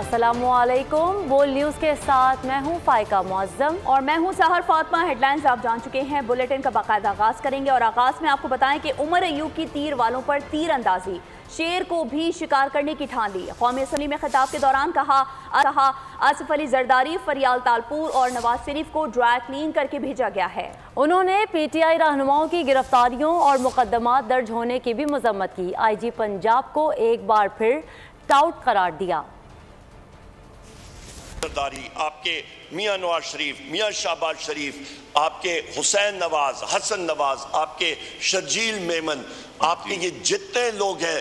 अस्सलामुअलैकुम। बोल न्यूज़ के साथ मैं हूं फाइका मुअज्जम और मैं हूं सहर फातिमा। हेडलाइंस आप जान चुके हैं। बुलेटिन का बाकायदा आगाज़ करेंगे और आगाज़ में आपको बताएं कि उमर अयूब की तीर वालों पर तीर अंदाजी, शेर को भी शिकार करने की ठान ली। कौमी असम्बली में खिताब के दौरान कहा आसिफ अली जरदारी, फरियाल तालपुर और नवाज शरीफ को ड्राई क्लीन करके भेजा गया है। उन्होंने पीटीआई रहनुमाओं की गिरफ्तारियों और मुकदमात दर्ज होने की भी मजम्मत की। आईजी पंजाब को एक बार फिर टाउट करार दिया। आपके मियां नवाज शरीफ, मियां शहबाज शरीफ, आपके हुसैन नवाज, हसन नवाज, आपके शर्जील मेमन, आपके ये जितने लोग हैं,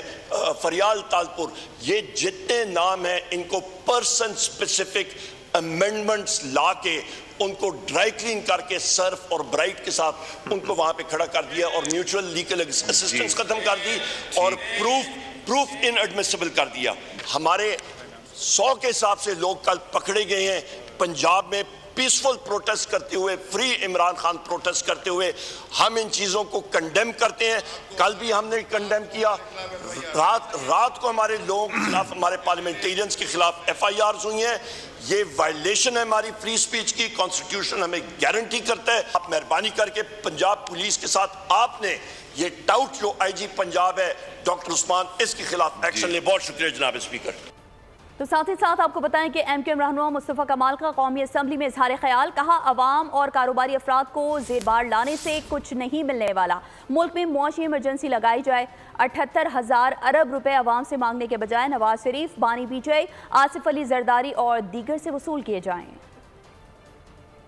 फरियाल तालपुर, ये जितने नाम हैं, इनको पर्सन स्पेसिफिक अमेंडमेंट्स ला के उनको ड्राई क्लीन करके सर्फ और ब्राइट के साथ उनको वहां पे खड़ा कर दिया और म्यूचुअल लीगल असिस्टेंस खत्म कर दी और प्रूफ इनएडमिसिबल कर दिया। हमारे 100 के हिसाब से लोग कल पकड़े गए हैं पंजाब में पीसफुल प्रोटेस्ट करते हुए, फ्री इमरान खान प्रोटेस्ट करते हुए। हम इन चीज़ों को कंडेम करते हैं। कल भी हमने कंडेम किया। रात को हमारे लोगों के खिलाफ, हमारे पार्लियामेंटेरियंस के खिलाफ FIRs हुई हैं। ये वायलेशन है हमारी फ्री स्पीच की। कॉन्स्टिट्यूशन हमें गारंटी करता है। आप मेहरबानी करके पंजाब पुलिस के साथ आपने ये टाउट जो IG पंजाब है डॉक्टर उस्मान, इसके खिलाफ एक्शन ले। बहुत शुक्रिया जनाब स्पीकर। तो साथ ही साथ आपको बताएं कि MQM रहनुमा मुस्तफ़ा कमाल का कौमी असम्बली में इजहार ख्याल। कहा अवाम और कारोबारी अफराद को ज़ेरबार लाने से कुछ नहीं मिलने वाला। मुल्क में मुआशी इमरजेंसी लगाई जाए। 78,000 अरब रुपए अवाम से मांगने के बजाय नवाज शरीफ, बानी PTI, आसिफ अली जरदारी और दीगर से वसूल किए जाएँ।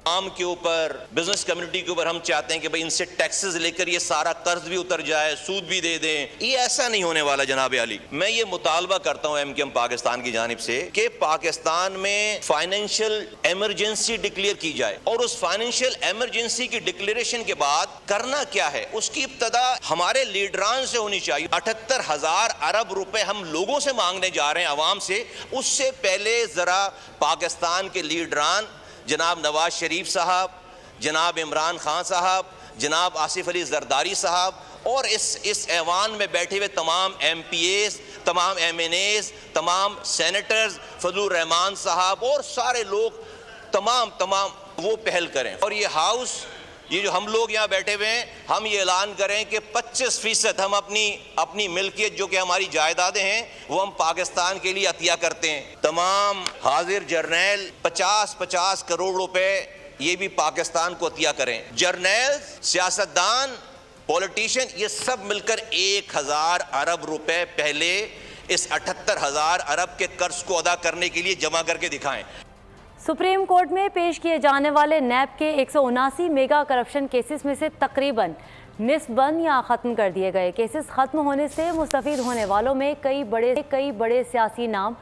आम के ऊपर, बिजनेस कम्युनिटी के ऊपर हम चाहते हैं कि भाई इनसे टैक्सेस लेकर ये सारा कर्ज भी उतर जाए, सूद भी दे दें। ये ऐसा नहीं होने वाला जनाब अली। मैं ये मुतालबा करता हूँ MQM पाकिस्तान की जानिब से कि पाकिस्तान में फाइनेंशियल इमरजेंसी डिक्लेयर की जाए और उस फाइनेंशियल इमरजेंसी की डिक्लेरेशन के बाद करना क्या है उसकी इब्तदा हमारे लीडरान से होनी चाहिए। 78,000 अरब रुपए हम लोगों से मांगने जा रहे हैं अवाम से। उससे पहले जरा पाकिस्तान के लीडरान जनाब नवाज शरीफ साहब, जनाब इमरान खान साहब, जनाब आसिफ अली जरदारी साहब और इस ऐवान में बैठे हुए तमाम MPAs, तमाम MNAs, तमाम सेनेटर्स, फजलुर रहमान साहब और सारे लोग तमाम वो पहल करें और ये हाउस, ये जो हम लोग यहाँ बैठे हुए हैं, हम ये ऐलान करें कि 25% हम अपनी मिल्कियत जो कि हमारी जायदादें हैं वो हम पाकिस्तान के लिए अतिया करते हैं। तमाम हाजिर जर्नैल 50-50 करोड़ रुपए ये भी पाकिस्तान को अतिया करें। जर्नैल, सियासतदान, पॉलिटिशियन, ये सब मिलकर 1,000 अरब रुपए पहले इस 78,000 अरब के कर्ज को अदा करने के लिए जमा करके दिखाएं। सुप्रीम कोर्ट में पेश किए जाने वाले NAB के 179 मेगा करप्शन केसेस में से तकरीबन निस्फ बंद या ख़त्म कर दिए गए। केसेस ख़त्म होने से मुस्तफ़ीद होने वालों में कई बड़े सियासी नाम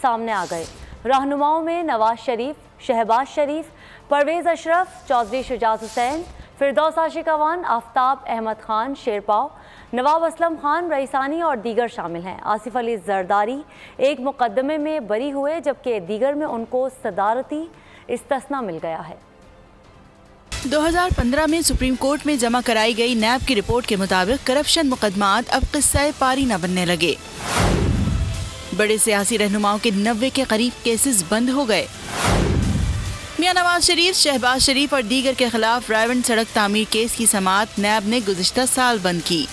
सामने आ गए। रहनुमाओं में नवाज शरीफ, शहबाज शरीफ, परवेज़ अशरफ, चौधरी शुजात हुसैन, फिरदौस आशिक अवान, आफ्ताब अहमद खान शेरपाव, नवाब असलम खान रईसानी और दीगर शामिल हैं। आसिफ अली जरदारी एक मुकदमे में बरी हुए जबकि दीगर में उनको सदारती इस्तिस्ना मिल गया है। 2015 में सुप्रीम कोर्ट में जमा कराई गई NAB की रिपोर्ट के मुताबिक करप्शन मुकदमात अब किस्सा पारी न बनने लगे। बड़े सियासी रहनुमाओं के 90 के करीब केसेस बंद हो गए। मियां नवाज शरीफ, शहबाज शरीफ और दीगर के खिलाफ रायवंड सड़क तामीर केस की समाअत NAB ने गुज़िश्ता साल बंद की।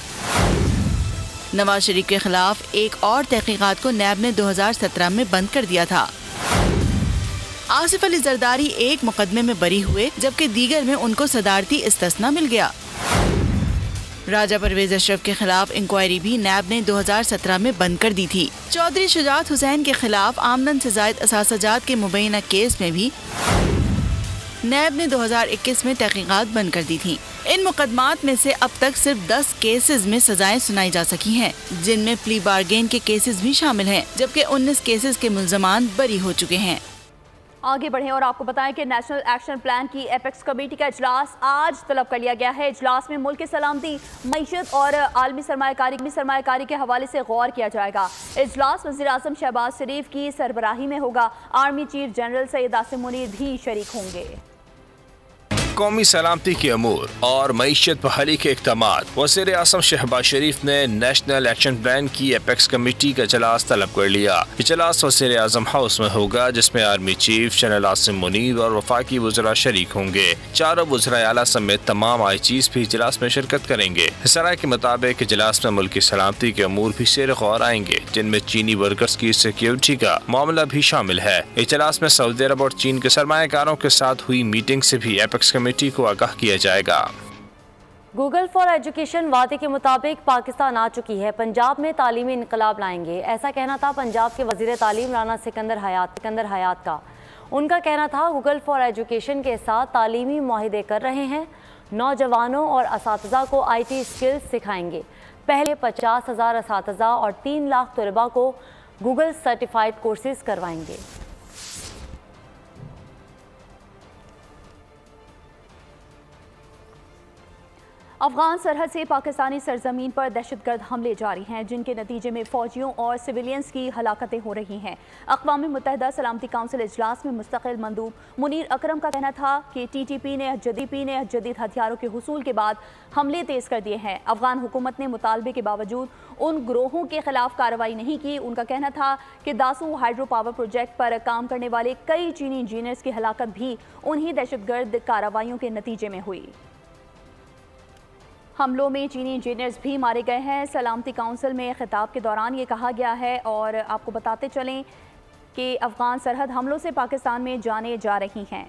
नवाज शरीफ के खिलाफ एक और तहकीकात को NAB ने 2017 में बंद कर दिया था। आसिफ अली जरदारी एक मुकदमे में बरी हुए जबकि दीगर में उनको सदारती इस्तिस्ना मिल गया। राजा परवेज अशरफ के खिलाफ इंक्वायरी भी NAB ने 2017 में बंद कर दी थी। चौधरी शुजात हुसैन के खिलाफ आमदन से जायद असासाजात के मुबैना केस में भी NAB ने 2021 में तहकीकात बंद कर दी थी। इन मुकदमात में से अब तक सिर्फ 10 केसेस में सजाएं सुनाई जा सकी हैं, जिनमें प्ली बार्गेन के केसेस भी शामिल हैं, जबकि 19 केसेस के मुल्ज़मान बरी हो चुके हैं। आगे बढ़ें और आपको बताएं कि नेशनल एक्शन प्लान की एपेक्स कमेटी का इजलास आज तलब कर लिया गया है। इजलास में मुल्क की सलामती, मईशत और आलमी सरमायाकारी के हवाले से गौर किया जाएगा। इजलास वज़ीर आज़म शहबाज शरीफ की सरबराही में होगा। Army chief general Syed Asim Munir भी शरीक होंगे। कौमी सलामती के अमूर और मईशत बहाली के इक़दामात। वज़ीर आज़म शहबाज शरीफ ने नेशनल एक्शन प्लान की एपेक्स कमेटी का इजलास तलब कर लिया। इजलास वज़ीर आज़म हाउस में होगा, जिसमें army chief general Asim Munir और वफाकी वज़रा शरीक होंगे। चारों वज़रा आला समेत तमाम IGs भी इजलास में शिरकत करेंगे। सराय के मुताबिक इजलास में मुल्क की सलामती के अमूर भी शेर गौर आएंगे, जिनमें चीनी वर्कर्स की सिक्योरिटी का मामला भी शामिल है। इजलास में सऊदी अरब और चीन के सरमायाकारों के साथ हुई मीटिंग से भी एपेक्स कमेटी को आगाह किया जाएगा। गूगल फॉर एजुकेशन वादे के मुताबिक पाकिस्तान आ चुकी है, पंजाब में तालीमी इनकलाब लाएंगे। ऐसा कहना था पंजाब के वजीर तालीम राना सिकंदर हयात का। उनका कहना था गूगल फॉर एजुकेशन के साथ तालीमी मुआहिदे कर रहे हैं, नौजवानों और असातिज़ा को IT स्किल्स सिखाएंगे। पहले 50,000 असातिज़ा और 3 लाख तलबा को गूगल सर्टिफाइड कोर्सेज करवाएंगे। अफगान सरहद से पाकिस्तानी सरजमीन पर दहशतगर्द हमले जारी हैं, जिनके नतीजे में फ़ौजियों और सिविलियंस की हलाकतें हो रही हैं। अक़वाम मुत्तहिदा सलामती काउंसिल इजलास में मुस्तकिल मंदूब मुनीर अकरम का कहना था कि TTP ने जदीद हथियारों के हुसूल के बाद हमले तेज़ कर दिए हैं। अफगान हुकूमत ने मुतालबे के बावजूद उन ग्रोहों के खिलाफ कार्रवाई नहीं की। उनका कहना था कि दासू हाइड्रो पावर प्रोजेक्ट पर काम करने वाले कई चीनी इंजीनियर्स की हलाकत भी उन्हीं दहशतगर्द कार्रवाइयों के नतीजे में हुई। हमलों में चीनी इंजीनियर्स भी मारे गए हैं। सलामती काउंसिल में खिताब के दौरान ये कहा गया है। और आपको बताते चलें कि अफगान सरहद हमलों से पाकिस्तान में जाने जा रही हैं।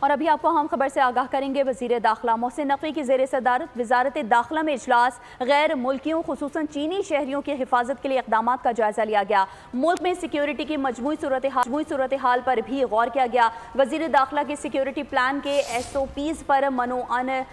और अभी आपको हम खबर से आगाह करेंगे। वज़ीर दाखिला मोहसिन नकवी की ज़ेर सदारत वज़ारत दाखिला में इजलास। गैर मुल्कियों खुसूसन चीनी शहरियों की हिफाजत के लिए इक़दामात का जायज़ा लिया गया। मुल्क में सिक्योरिटी की मजमूई सूरत हाल पर भी गौर किया गया। वज़ीर दाखिला के सिक्योरिटी प्लान के SOPs पर मनोअन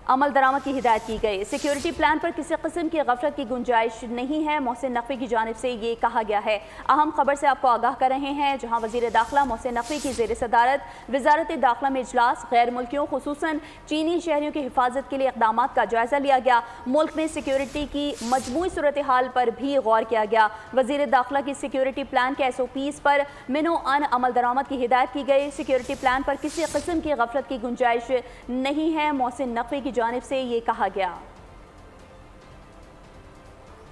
अमल दरामद की हिदायत की गई। सिक्योरिटी प्लान पर किसी किस्म की गफलत की गुंजाइश नहीं है, मोहसिन नकवी की जानिब से ये कहा गया है। अहम खबर से आपको आगाह कर रहे हैं, जहां वज़ीर दाखिला मोहसिन नकवी की ज़ेर सदारत वज़ारत दाखिला में इजलास। गैर मुल्कियों खुसूसन चीनी शहरियों की हिफाजत के लिए इक़दामात का जायज़ा लिया गया। मुल्क में सिक्योरिटी की मजमूई सूरत हाल पर भी गौर किया गया। वज़ीर दाखिला की सिक्योरिटी प्लान के SOPs पर मिनो-अन अमल दरामद की हिदायत की गई। सिक्योरिटी प्लान पर किसी किस्म की गफलत की गुंजाइश नहीं है, मोहसिन नकवी की जानिब से ये कहा गया।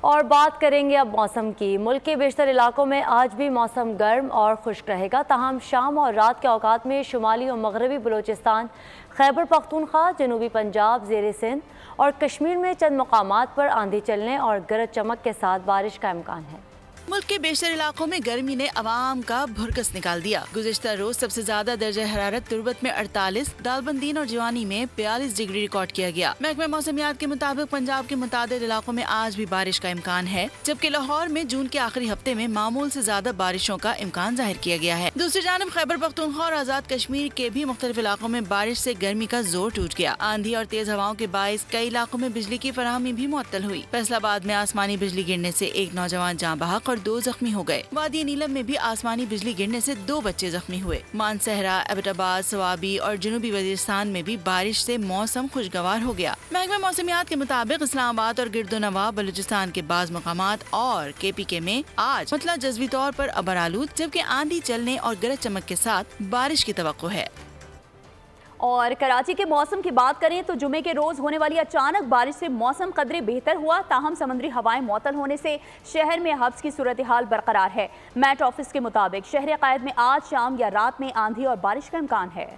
और बात करेंगे अब मौसम की। मुल्क के बेशतर इलाकों में आज भी मौसम गर्म और खुश्क रहेगा, ताहम शाम और रात के औकात में शुमाली और मगरबी बलूचिस्तान, खैबर पख्तूनख्वा, जनूबी पंजाब, ज़ेर सिंध और कश्मीर में चंद मकामात पर आंधी चलने और गरज चमक के साथ बारिश का इम्कान है। मुल्क के बेशतर इलाकों में गर्मी ने अवाम का भुरकस निकाल दिया। गुज़िश्ता रोज सबसे ज्यादा दर्जा हरारत तुर्बत में 48, दालबंदीन और जवानी में 42 डिग्री रिकॉर्ड किया गया। महकमा मौसमियात के मुताबिक पंजाब के मुतादिद इलाकों में आज भी बारिश का इम्कान है, जबकि लाहौर में जून के आखिरी हफ्ते में मामूल से ज्यादा बारिशों का इम्कान जाहिर किया गया है। दूसरी जानब खैबर पख्तूनख्वा और आजाद कश्मीर के भी मुख्तलिफ इलाकों में बारिश से गर्मी का जोर टूट गया। आंधी और तेज हवाओं के बायस कई इलाकों में बिजली की फराहमी भी मुअत्तल हुई। फैसलाबाद में आसमानी बिजली गिरने से एक नौजवान जाँ बहक और 2 जख्मी हो गए। वादी नीलम में भी आसमानी बिजली गिरने से 2 बच्चे जख्मी हुए। मानसहरा, एबटाबाद, सवाबी और जनूबी वजीरिस्तान में भी बारिश से मौसम खुशगवार हो गया। महकमा मौसमियात के मुताबिक इस्लामाबाद और गिरदोनवा, बलूचिस्तान के बाज़ मकामात और KPK में आज मतलब जज़वी तौर पर अबर आलूद, जबकि आंधी चलने और गरज चमक के साथ बारिश की तवक्को है। और कराची के मौसम की बात करें तो जुमे के रोज होने वाली अचानक बारिश से मौसम कदरे बेहतर हुआ, ताहम समुद्री हवाएं मुअत्तल होने से शहर में हब्स की सूरत हाल बरकरार है। मैट ऑफिस के मुताबिक शहर कायद में आज शाम या रात में आंधी और बारिश का इम्कान है।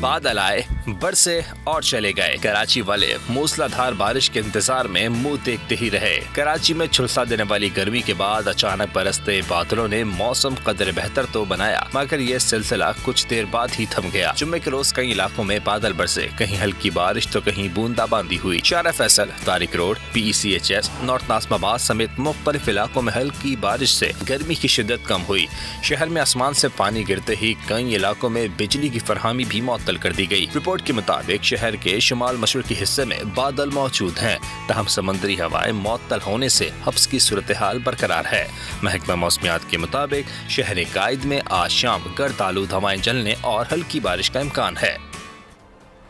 बादल आए, बरसे और चले गए। कराची वाले मूसलाधार बारिश के इंतजार में मुंह देखते ही रहे। कराची में झुलसा देने वाली गर्मी के बाद अचानक बरसते बादलों ने मौसम कदर बेहतर तो बनाया, मगर ये सिलसिला कुछ देर बाद ही थम गया। जुम्मे के रोज कई इलाकों में बादल बरसे, कहीं हल्की बारिश तो कहीं बूंदाबांदी हुई। शारा Faisal, Tariq road, PECHS, north Nazimabad समेत मुख्तलिफ इलाकों में हल्की बारिश से गर्मी की शिद्दत कम हुई। शहर में आसमान से पानी गिरते ही कई इलाकों में बिजली की फरहमी भी मुअत्तल कर दी गई। रिपोर्ट के मुताबिक शहर के शुमाल मशरकी हिस्से में बादल मौजूद हैं, तहम समुद्री हवाएं मुअत्तल होने से हब्स की सूरत हाल बरकरार है। महकमा मौसमियात के मुताबिक शहर कायद में आज शाम गर्द आलूद हवाएं चलने और हल्की बारिश का इम्कान है।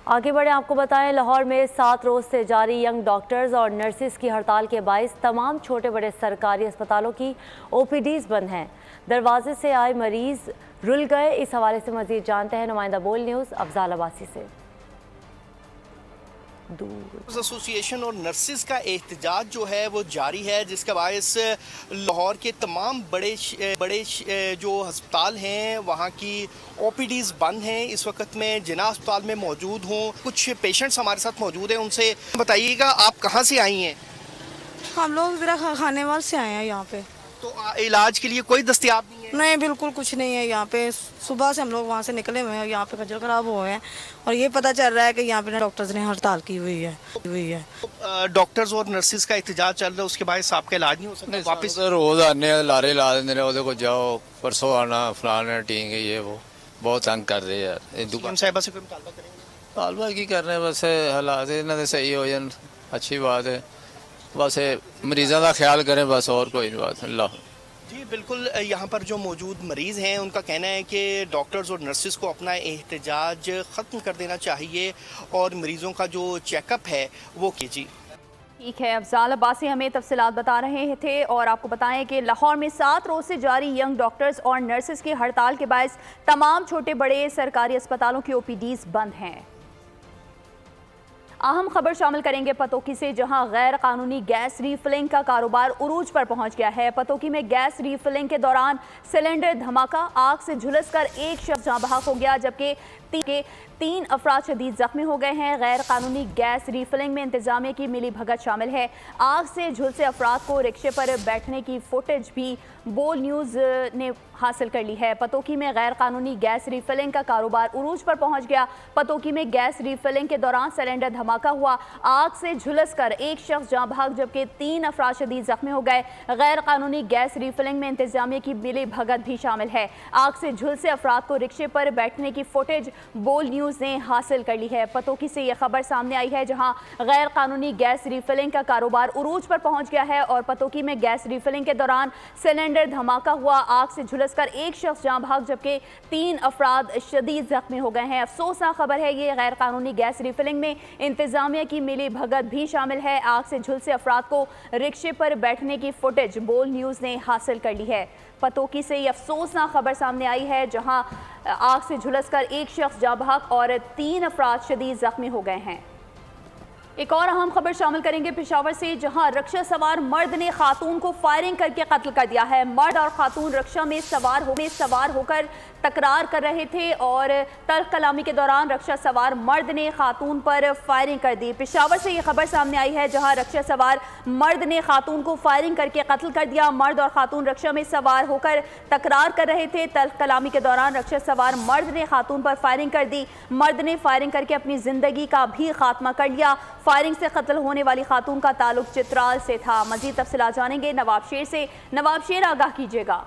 आगे बढ़े, आपको बताएं लाहौर में 7 रोज से जारी यंग डॉक्टर्स और नर्सिस की हड़ताल के बायस तमाम छोटे बड़े सरकारी अस्पतालों की OPDs बंद हैं। दरवाजे से आए मरीज रुल गए। इस हवाले से मजीद जानते हैं नुमाइंदा बोल न्यूज़ अफजाल अब्बासी से। एसोसिएशन और नर्सिस का एहतजाज जो है वो जारी है, जिसका बायस लाहौर के तमाम बड़े जो अस्पताल हैं वहाँ की OPDs बंद हैं। इस वक्त मैं जिना अस्पताल में मौजूद हूँ, कुछ पेशेंट्स हमारे साथ मौजूद हैं, उनसे बताइएगा आप कहाँ से आई हैं? हम लोग ज़रा खानेवाल से आए हैं यहाँ पे। तो इलाज के लिए कोई दस्तयाब नहीं है? नहीं, बिल्कुल कुछ नहीं है यहाँ पे। सुबह से हम लोग वहाँ से निकले हुए हैं, यहाँ पे खज्जल खराब हुए हैं और ये पता चल रहा है कि यहाँ पे डॉक्टर्स ने हड़ताल की हुई है। डॉक्टर्स और नर्सिस का एहतजाज चल रहा है, उसके बाद आपका इलाज नहीं हो सकता? वापस रोज आने लारे ला देंगे, वो देखो जाओ परसों आना फलाना टींग है, ये वो बहुत तंग कर रहे हैं यार। साहिबा से कोई मुतालबा करेंगे? मुतालबा की कर रहे हैं, बस हालात इन्होंने सही हो जाए, अच्छी बात है। बस मरीजों का ख्याल करें बस, और कोई नहीं बात। अल्लाह जी बिल्कुल। यहाँ पर जो मौजूद मरीज़ हैं उनका कहना है कि डॉक्टर्स और नर्सिस को अपना एहतजाज ख़त्म कर देना चाहिए और मरीज़ों का जो चेकअप है वो कीजिए। ठीक है, अफजाल अब्बासी हमें तफसीलात बता रहे थे। और आपको बताएं कि लाहौर में 7 रोज़ से जारी यंग डॉक्टर्स और नर्सिस की हड़ताल के बायस तमाम छोटे बड़े सरकारी अस्पतालों की OPDs बंद हैं। अहम खबर शामिल करेंगे पतोकी से, जहां गैर कानूनी गैस रीफिलिंग का कारोबार उरूज पर पहुंच गया है। पतोकी में गैस रीफिलिंग के दौरान सिलेंडर धमाका, आग से झुलसकर एक शख्स जाँ बहक हो गया, जबकि 3 अफराद शदीद जख्मी हो गए हैं। गैर कानूनी गैस रीफिलिंग में इंतजामिया की मिली भगत शामिल है। आग से झुलसे अफराद को रिक्शे पर बैठने की फुटेज भी बोल न्यूज़ ने हासिल कर ली है। पतोकी में गैर कानूनी गैस रीफिलिंग का कारोबार उरूज पर पहुंच गया। पतोकी में गैस रीफिलिंग के दौरान सिलेंडर धमाका हुआ, आग से झुलसकर एक शख्स जाँ बहक, जबकि 3 अफराद शदीद जख्मी हो गए। गैर कानूनी गैस रीफिलिंग में इंतजामिया की मिली भगत भी शामिल है। आग से झुलसे अफराद को रिक्शे पर बैठने की फुटेज बोल न्यूज़ ने हासिल कर ली है। पतोकी से यह खबर सामने आई है, जहां गैर कानूनी गैस रीफिलिंग का कारोबार उरूज पर पहुंच गया है और पतोकी में गैस रीफिलिंग के दौरान सिलेंडर धमाका हुआ, आग से झुलसकर एक शख्स जाँ बहक, जबकि 3 अफराद शदीद जख्मी हो गए हैं। अफसोसनाक खबर है ये, गैर कानूनी गैस रीफिलिंग में इंतजामिया की मिली भगत भी शामिल है। आग से झुलसे अफराद को रिक्शे पर बैठने की फुटेज बोल न्यूज़ ने हासिल कर ली है। पतोकी से ये अफसोसनाक खबर सामने आई है, जहां आग से झुलसकर एक शख्स जाँ बहक और 3 अफराद शदीद जख्मी हो गए हैं। एक और अहम खबर शामिल करेंगे पेशावर से, जहां रक्षा सवार मर्द ने खातून को फायरिंग करके कत्ल कर दिया है। मर्द और खातून रक्षा में सवार होकर तकरार कर रहे थे और तल्ख कलामी के दौरान रक्षा सवार मर्द ने खातून पर फायरिंग कर दी। पेशावर से ये खबर सामने आई है, जहां रक्षा सवार मर्द ने खातून को फायरिंग करके कत्ल कर दिया। मर्द और खातून रक्षा में सवार होकर तकरार कर रहे थे। तल्ख कलामी के दौरान रक्षा सवार मर्द ने खातून पर फायरिंग कर दी। मर्द ने फायरिंग करके अपनी जिंदगी का भी खात्मा कर लिया। फायरिंग से कत्ल होने वाली खातून का ताल्लुक चित्राल से था। मजीद तफसीलात जानेंगे नवाब शेर से। नवाब शेर, आगाह कीजिएगा।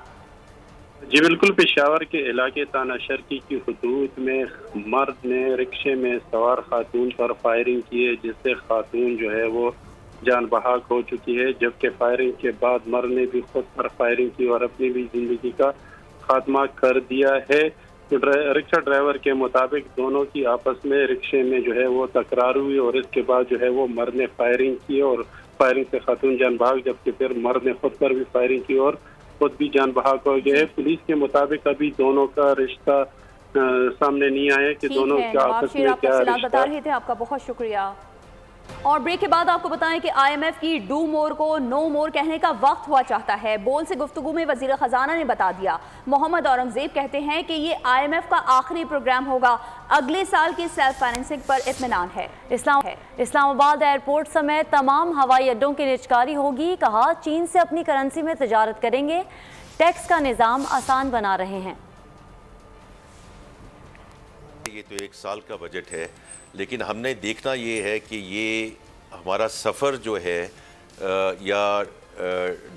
जी बिल्कुल, पेशावर के इलाके तानाशरकी की हुदूद में मर्द ने रिक्शे में सवार खातून पर फायरिंग की है, जिससे खातून जो है वो जान बहक हो चुकी है, जबकि फायरिंग के बाद मर्द ने भी खुद पर फायरिंग की और अपनी भी जिंदगी का खात्मा कर दिया है। तो रिक्शा ड्राइवर के मुताबिक दोनों की आपस में रिक्शे में जो है वो तकरार हुई और इसके बाद जो है वो मर्द ने फायरिंग की और फायरिंग से खातून जान बहक, जबकि फिर मर्द ने खुद पर भी फायरिंग की और खुद भी जान बहक हो गए। पुलिस के मुताबिक अभी दोनों का रिश्ता सामने नहीं आया कि दोनों का आपस में क्या रिश्ता। बता रहे थे, आपका बहुत शुक्रिया। और ब्रेक के बाद आपको बताएं कि IMF की डू मोर को नो मोर कहने का वक्त हुआ चाहता है। बोल से गुफ्तगू में वजीर खजाना ने बता दिया। मोहम्मद औरंगजेब कहते हैं कि ये IMF का आखिरी प्रोग्राम होगा। अगले साल की सेल्फ फाइनेंसिंग पर इत्मीनान है। इस्लामाबाद एयरपोर्ट समेत तमाम हवाई अड्डों की निजकारी होगी। कहा, चीन से अपनी करेंसी में तजारत करेंगे। टैक्स का निज़ाम आसान बना रहे हैं। ये तो 1 साल का बजट है, लेकिन हमने देखना ये है कि ये हमारा सफ़र जो है या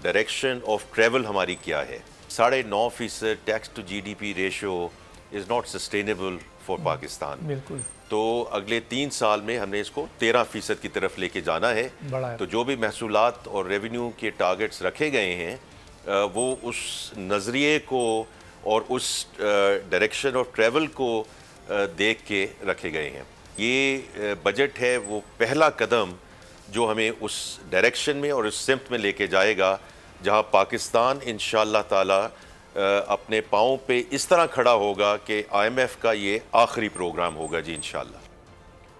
डायरेक्शन ऑफ ट्रैवल हमारी क्या है। 9.5% tax to GDP ratio is not sustainable for Pakistan. बिल्कुल। तो अगले 3 साल में हमने इसको 13% की तरफ लेके जाना है। तो जो भी महसूलात और रेवेन्यू के टारगेट्स रखे गए हैं वो उस नज़रिए को और उस डायरेक्शन ऑफ ट्रैवल को देख के रखे गए हैं। ये बजट है वो पहला कदम जो हमें उस डायरेक्शन में और उस सिमत में लेके जाएगा जहां पाकिस्तान इंशाअल्लाह ताला अपने पाँव पे इस तरह खड़ा होगा कि IMF का ये आखिरी प्रोग्राम होगा जी इंशाल्लाह।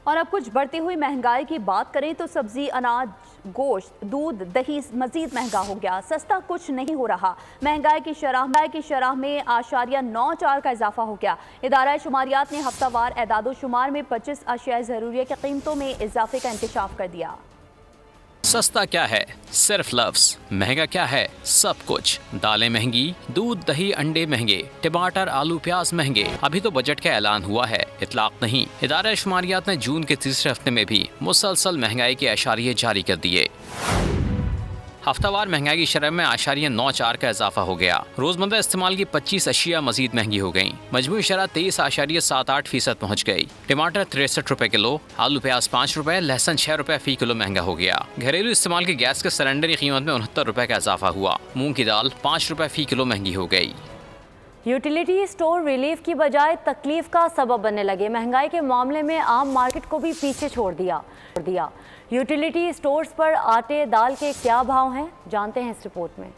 और अब कुछ बढ़ती हुई महंगाई की बात करें तो सब्जी, अनाज, गोश्त, दूध, दही मजीद महंगा हो गया। सस्ता कुछ नहीं हो रहा। महंगाई की शरह में 8.94 का इजाफा हो गया। इदारा शुमारियात ने हफ्तावार एदादो शुमार में 25 अशिया ज़रूरिया की कीमतों में इजाफे का इंकशाफ कर दिया। सस्ता क्या है? सिर्फ लफ्ज। महंगा क्या है? सब कुछ। दालें महंगी, दूध, दही, अंडे महंगे, टमाटर, आलू, प्याज महंगे। अभी तो बजट का ऐलान हुआ है, इतलाक नहीं। इदारा शुमारियात ने जून के तीसरे हफ्ते में भी मुसलसल महंगाई के अशारिये जारी कर दिए। हफ्तावार महंगाई की शरह में 8.94 का इजाफा हो गया। रोजमर्रा इस्तेमाल की 25 अशिया मजीद महंगी हो गयी। मजमूई शरह 23.78% पहुँच गई। टमाटर 63 रुपए किलो, आलू प्याज 5 रुपए, लहसुन 6 रुपए फी किलो महंगा हो गया। घरेलू इस्तेमाल की गैस के सिलेंडर की कीमत में 69 रुपए का इजाफा हुआ। मूंग की दाल 5 रुपए फी किलो महंगी हो गई। यूटिलिटी स्टोर रिलीफ की बजाय तकलीफ का सबब बनने लगे। महंगाई के मामले में आम मार्केट को भी पीछे छोड़ दिया। यूटिलिटी स्टोर्स पर आटे, दाल के क्या भाव हैं, जानते हैं इस रिपोर्ट में।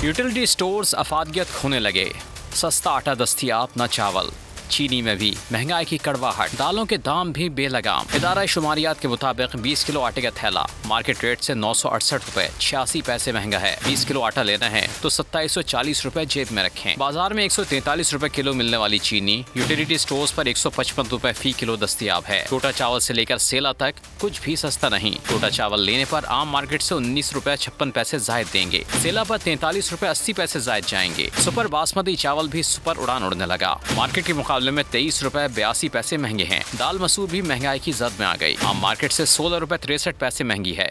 यूटिलिटी स्टोर्स अफादियत खोने लगे। सस्ता आटा दस्तयाब, न चावल। चीनी में भी महंगाई की कड़वाहट। दालों के दाम भी बेलगाम। इदारा शुमारियात के मुताबिक 20 किलो आटे का थैला मार्केट रेट से 968 रुपए 86 पैसे महंगा है। 20 किलो आटा लेना है तो 2740 रुपए जेब में रखें। बाजार में 143 रुपए किलो मिलने वाली चीनी यूटिलिटी स्टोर्स पर 155 रुपए फी किलो दस्तयाब है। टोटा चावल से लेकर सेला तक कुछ भी सस्ता नहीं। टोटा चावल लेने पर आम मार्केट से 19 रुपए 56 पैसे जायद देंगे। सेला पर 43 रुपए 80 पैसे जायद जाएंगे। सुपर बासमती चावल भी सुपर उड़ान उड़ने लगा। मार्केट के मुकाबले में 23 रुपए 82 पैसे महंगे हैं। दाल मसूर भी महंगाई की जद में आ गई। आम मार्केट से 16 रुपए 63 पैसे महंगी है।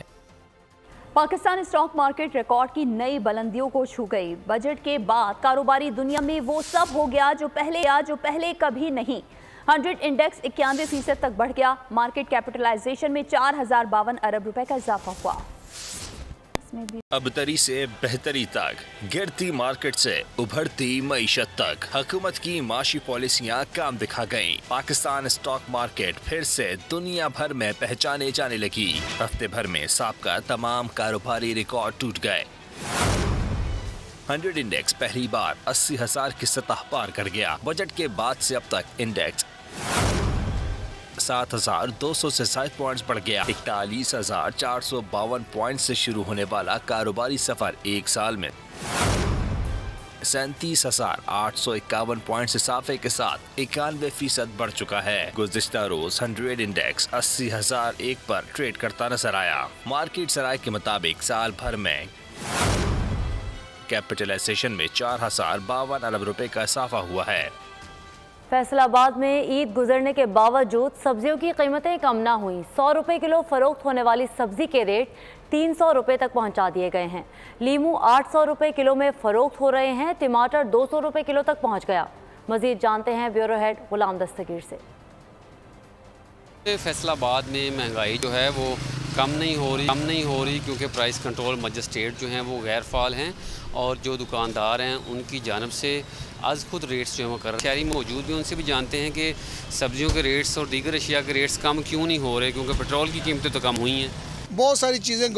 पाकिस्तान स्टॉक मार्केट रिकॉर्ड की नई बुलंदियों को छू गई। बजट के बाद कारोबारी दुनिया में वो सब हो गया जो पहले कभी नहीं। 100 इंडेक्स 91% तक बढ़ गया। मार्केट कैपिटलाइजेशन में 4052 अरब रुपए का इजाफा हुआ। अबतरी से बेहतरी तक, गिरती मार्केट से उभरती मईशत तक, हुकूमत की माशी पॉलिसियां काम दिखा गईं। पाकिस्तान स्टॉक मार्केट फिर से दुनिया भर में पहचाने जाने लगी। हफ्ते भर में साबका तमाम कारोबारी रिकॉर्ड टूट गए। 100 इंडेक्स पहली बार 80,000 की सतह पार कर गया। बजट के बाद से अब तक इंडेक्स 7,200 से 7 पॉइंट्स बढ़ गया। 41,452 पॉइंट्स से शुरू होने वाला कारोबारी सफर एक साल में 37,851 पॉइंट्स इजाफे के साथ 91% बढ़ चुका है। गुज़िश्ता रोज 100 इंडेक्स 80,001 पर ट्रेड करता नजर आया। मार्केट सराय के मुताबिक साल भर में कैपिटलाइजेशन में 4052 अरब रुपए का इजाफा हुआ है। फैसलाबाद में ईद गुजरने के बावजूद सब्जियों की कीमतें कम ना हुई। 100 रुपए किलो फरोख्त होने वाली सब्जी के रेट 300 रुपए तक पहुंचा दिए गए हैं। लीमू 800 रुपए किलो में फरोख्त हो रहे हैं। टमाटर 200 रुपए किलो तक पहुंच गया। मजीद जानते हैं ब्यूरो हेड गुलाम दस्तगीर से। फैसलाबाद में महंगाई जो है वो कम नहीं हो रही क्योंकि प्राइस कंट्रोल मजिस्ट्रेट जो हैं वो गैर फाल हैं और जो दुकानदार हैं उनकी जानब से आज खुद रेट्स जो है वो कर रहे हैं। शहरी मौजूद भी उनसे भी जानते हैं कि सब्जियों के रेट्स और दीगर अशिया के रेट्स कम क्यों नहीं हो रहे, क्योंकि पेट्रोल की कीमतें तो कम हुई हैं। बहुत सारी चीज़ें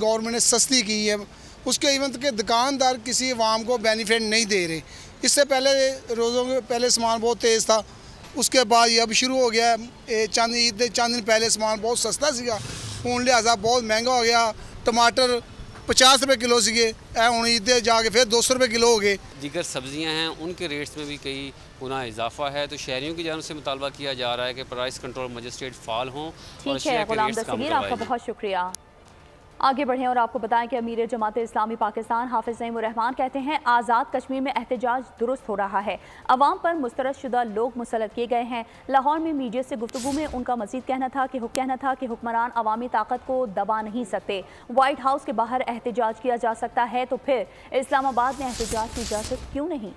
गवर्नमेंट ने सस्ती की है, उसके इवन के दुकानदार किसी अवाम को बेनिफिट नहीं दे रहे। इससे पहले रोज़ों के पहले सामान बहुत तेज़ था, उसके बाद ये अब शुरू हो गया। चंद दिन पहले सामान बहुत सस्ता सीगा, हूँ लिहाजा बहुत महंगा हो गया। टमाटर 50 रुपए किलो सीगे, हूँ ईद जाके फिर 200 रुपए किलो हो गए। दीगर सब्जियां हैं उनके रेट्स में भी कई गुना इजाफा है, तो शहरियों की जानब से मुतालबा किया जा रहा है कि प्राइस कंट्रोल मजिस्ट्रेट फाल हों। ठीक है गुलाम दस्तगीर, आपका बहुत शुक्रिया। आगे बढ़ें और आपको बताएं कि अमीर जमात इस्लामी पाकिस्तान हाफिज नईमुर रहमान कहते हैं आज़ाद कश्मीर में एहतजाज दुरुस्त हो रहा है। अवाम पर मुस्तरद शुदा लोग मुसल्लत किए गए हैं। लाहौर में मीडिया से गुफ्तगू में उनका मजीद कहना था कि हुक्मरान अवामी ताकत को दबा नहीं सकते। वाइट हाउस के बाहर एहतजाज किया जा सकता है तो फिर इस्लामाबाद में एहतजाज की इजाज़त क्यों नहीं।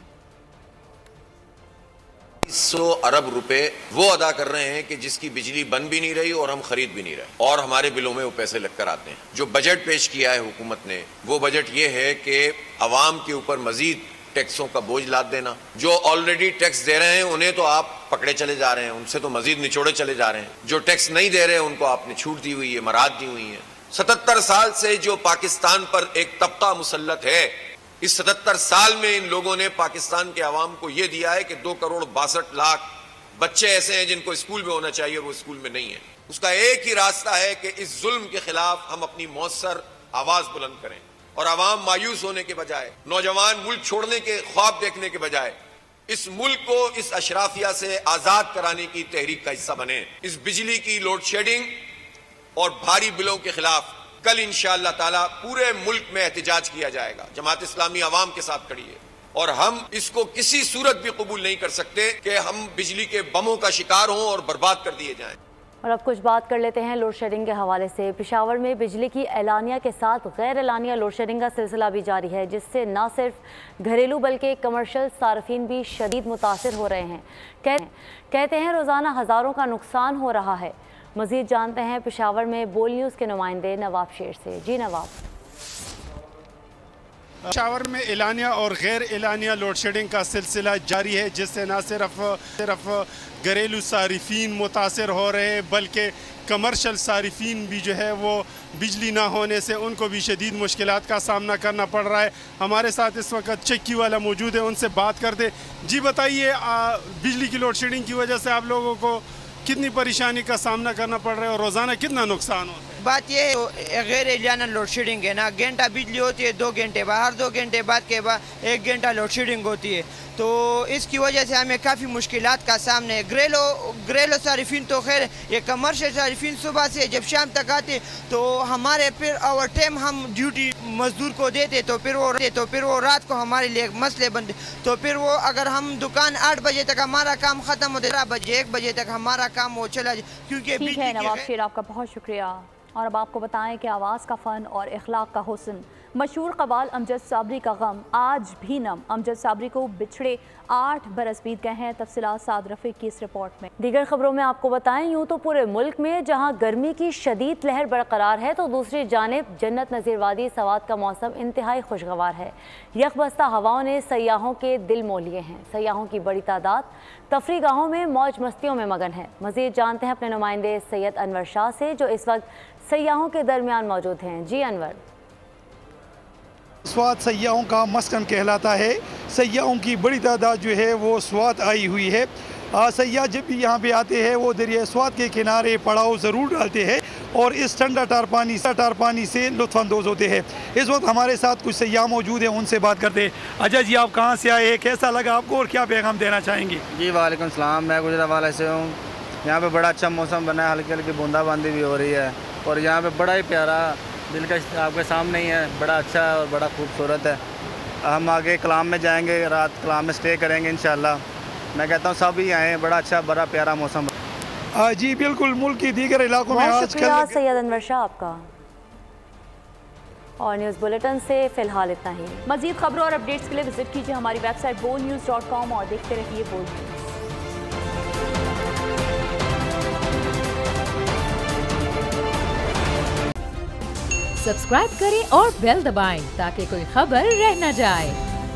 100 अरब रुपए वो अदा कर रहे हैं कि जिसकी बिजली बन भी नहीं रही और हम खरीद भी नहीं रहे, और हमारे बिलों में वो पैसे लगकर आते हैं। जो बजट पेश किया है हुकूमत ने, वो बजट ये है कि अवाम के ऊपर मजीद टैक्सों का बोझ लाद देना। जो ऑलरेडी टैक्स दे रहे हैं उन्हें तो आप पकड़े चले जा रहे हैं, उनसे तो मजीद निचोड़े चले जा रहे हैं। जो टैक्स नहीं दे रहे हैं उनको आपने छूट दी हुई है, मराद दी हुई है। 77 साल से जो पाकिस्तान पर एक तबका मुसल्लत है, इस 77 साल में इन लोगों ने पाकिस्तान के अवाम को यह दिया है कि 2,62,00,000 बच्चे ऐसे हैं जिनको स्कूल में होना चाहिए और वो स्कूल में नहीं है। उसका एक ही रास्ता है कि इस जुल्म के खिलाफ हम अपनी मौसर आवाज बुलंद करें और अवाम मायूस होने के बजाय, नौजवान मुल्क छोड़ने के ख्वाब देखने के बजाय इस मुल्क को इस अशराफिया से आजाद कराने की तहरीक का हिस्सा बने। इस बिजली की लोड शेडिंग और भारी बिलों के खिलाफ कल इंशाअल्लाह ताला पूरे मुल्क में एहतजाज किया जाएगा। जमात इस्लामी अवाम के साथ खड़ी है और हम इसको किसी सूरत भी कबूल नहीं कर सकते कि हम बिजली के बमों का शिकार हों और बर्बाद कर दिए जाएं। और अब कुछ बात कर लेते हैं लोड शेडिंग के हवाले से। पेशावर में बिजली की एलानिया के साथ गैर एलानिया लोड शेडिंग का सिलसिला भी जारी है, जिससे न सिर्फ घरेलू बल्कि कमर्शियल सार्फिन भी शदीद मुतासिर हो रहे हैं। कहते हैं रोज़ाना हज़ारों का नुकसान हो रहा है। मज़ीद जानते हैं पेशावर में बोल न्यूज़ के नुमाइंदे नवाब शेर से। जी नवाब। पेशावर में एलानिया और गैर एलानिया लोड शेडिंग का सिलसिला जारी है, जिससे न सिर्फ घरेलू सारिफीन मुतासर हो रहे हैं बल्कि कमर्शल सारिफीन भी जो है वो बिजली ना होने से उनको भी शदीद मुश्किलात का सामना करना पड़ रहा है। हमारे साथ इस वक्त चक्की वाला मौजूद है, उनसे बात करते। जी बताइए, बिजली की लोड शेडिंग की वजह से आप लोगों को कितनी परेशानी का सामना करना पड़ रहा है और रोज़ाना कितना नुकसान होता है? बात ये है, गैर एलियाना लोड शेडिंग है ना, घंटा बिजली होती है 2 घंटे बाद, हर 2 घंटे बाद के बाद 1 घंटा लोड शेडिंग होती है, तो इसकी वजह से हमें काफ़ी मुश्किलात का सामने है। घरेलू सारिफिन तो खैर, ये कमर्शियल सारिफिन सुबह से जब शाम तक आते तो हमारे फिर ओवर टाइम हम ड्यूटी मजदूर को देते तो फिर वो रात को हमारे लिए मसले बनते, तो फिर वो अगर हम दुकान 8 बजे तक हमारा काम ख़त्म होता है, 1 बजे तक हमारा काम वो चला जाए, क्योंकि ठीक है नवाब शेर, आपका बहुत शुक्रिया। और अब आपको बताएं कि आवाज़ का फ़न और इखलाक का हुस्न, मशहूर कव्वाल अमजद साबरी का गम आज भी नम। अमजद साबरी को बिछड़े 8 बरस बीत गए हैं। तफसीलात साद रफ़ीक की इस रिपोर्ट में। दीगर खबरों में आपको बताएं, यूँ तो पूरे मुल्क में जहाँ गर्मी की शदीद लहर बरकरार है, तो दूसरी जानिब जन्नत नज़ीर वादी सवात का मौसम इंतहाई खुशगवार है। यकबस्ता हवाओं ने सयाहों के दिल मोह लिए हैं। सयाहों की बड़ी तादाद तफरी गाहों में मौज मस्तियों में मगन है। मज़ीद जानते हैं अपने नुमाइंदे सैयद अनवर शाह से, जो इस वक्त सयाहों के दरमियान मौजूद हैं। जी अनवर। स्वात सयाहों का मस्कन कहलाता है। सयाहों की बड़ी तादाद जो है वो स्वात आई हुई है। सयाह जब भी यहाँ पे आते हैं वो दरिया स्वात के किनारे पड़ाव ज़रूर डालते हैं और इस ठंडा टार पानी से लुत्फ़अंदोज़ होते हैं। इस वक्त हमारे साथ कुछ सयाह मौजूद हैं, उनसे बात करते हैं। अजय जी, आप कहाँ से आए हैं, कैसा लगा आपको और क्या पैगाम देना चाहेंगे? जी वालेकुम सलाम, मैं गुजरावाला से हूँ। यहाँ पे बड़ा अच्छा मौसम बना है, हल्की हल्की बूंदाबांदी भी हो रही है और यहाँ पे बड़ा ही प्यारा दिलकश आपके सामने ही है, बड़ा अच्छा है और बड़ा खूबसूरत है। हम आगे कलाम में जाएंगे, रात कलाम में स्टे करेंगे इंशाल्लाह। मैं कहता हूँ सब ही आए, बड़ा अच्छा बड़ा प्यारा मौसम। जी बिल्कुल, मुल्क की दीगर इलाकों में आज कल सैयद अनवर शाह आपका। और न्यूज़ बुलेटिन से फिलहाल इतना ही। मज़ीद खबरों और अपडेट्स के लिए विजिट कीजिए हमारी वेबसाइट bolnews.com और देखते रहिए बोल न्यूज़। सब्सक्राइब करें और बेल दबाएं ताकि कोई खबर रह न जाए।